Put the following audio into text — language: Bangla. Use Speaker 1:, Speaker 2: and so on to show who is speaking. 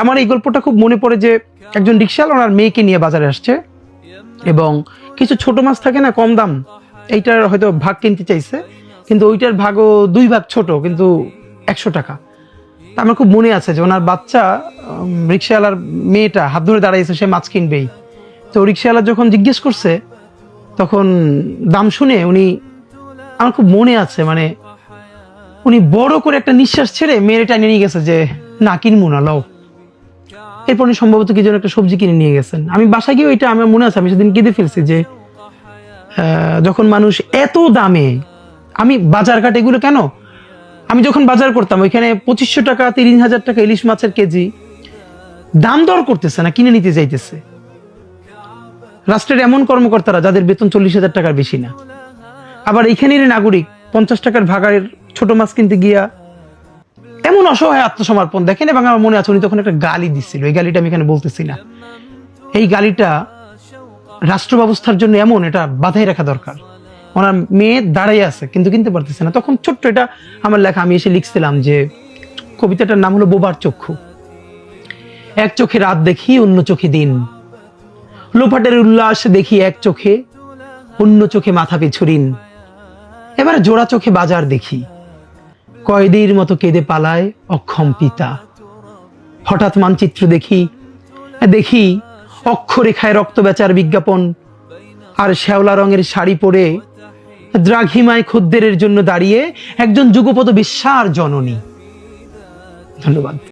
Speaker 1: আমার এই গল্পটা খুব মনে পড়ে যে একজন রিকশাওয়ালা ওনার মেয়েকে নিয়ে বাজারে আসছে এবং কিছু ছোট মাছ থাকে না কম দাম, এইটার হয়তো ভাগ কিনতে চাইছে, কিন্তু ওইটার ভাগও 2 ভাগ ছোট, কিন্তু 100 টাকা। তা আমার খুব মনে আছে যে ওনার বাচ্চা রিকশাওয়ালার মেয়েটা হাত ধরে দাঁড়াইছে, সে মাছ কিনবেই। তো রিকশাওয়ালা যখন জিজ্ঞেস করছে তখন দাম শুনে উনি, আমার খুব মনে আছে মানে উনি বড় করে একটা নিঃশ্বাস ছেড়ে মেয়েটা নিয়ে গেছে যে না কিনবো না, লও। এরপর উনি সম্ভবত কি যেন একটা সবজি কিনে নিয়ে গেছেন। আমি বাসায় গিয়ে ওইটা আমার মনে আছে, আমি সেদিন কেঁদে ফেলছি যে যখন মানুষ এত দামে, আমি বাজার ঘাট এগুলো কেন, আমি যখন বাজার করতাম ওইখানে 2500 টাকা 30,000 টাকা ইলিশ মাছের কেজি দাম দর করতেছে না, কিনে নিতে যাইতেছে। রাষ্ট্রের এমন কর্মকর্তারা যাদের বেতন 40,000 টাকার বেশি না, আবার এইখানেরই নাগরিক 50 টাকার ভাগাড়ের ছোট মাছ কিনতে গিয়া এমন অসহায় আত্মসমর্পণ দেখেন। এবং আমার মনে আছে উনি তখন একটা গালি দিচ্ছিল, এই গালিটা আমি এখানে বলতেছি না, এই গালিটা রাষ্ট্র ব্যবস্থার জন্য এমন, এটা বাধাই রাখা দরকার। ওনার মেয়ে দাঁড়িয়ে আছে কিন্তু কিনতে পারতেছে না। তখন ছোট্ট এটা আমার লেখা, আমি এসে লিখছিলাম যে কবিতাটার নাম হলো বোবার চক্ষু। এক চোখে রাত দেখি, অন্য চোখে দিন, লোপাটের উল্লাস দেখি এক চোখে, অন্য চোখে মাথা পিছু ঋণ। এবার জোড়া চোখে বাজার দেখি, কয়েদির মতো কেঁদে পালায় অক্ষম পিতা। হঠাৎ মানচিত্র দেখি, দেখি অক্ষরেখায় রক্ত বেচার বিজ্ঞাপন, আর শ্যাওলা রঙের শাড়ি পরে দ্রাঘিমায় খদ্দেরের জন্য দাঁড়িয়ে একজন যুগপৎ বিশ্বার জননী। ধন্যবাদ।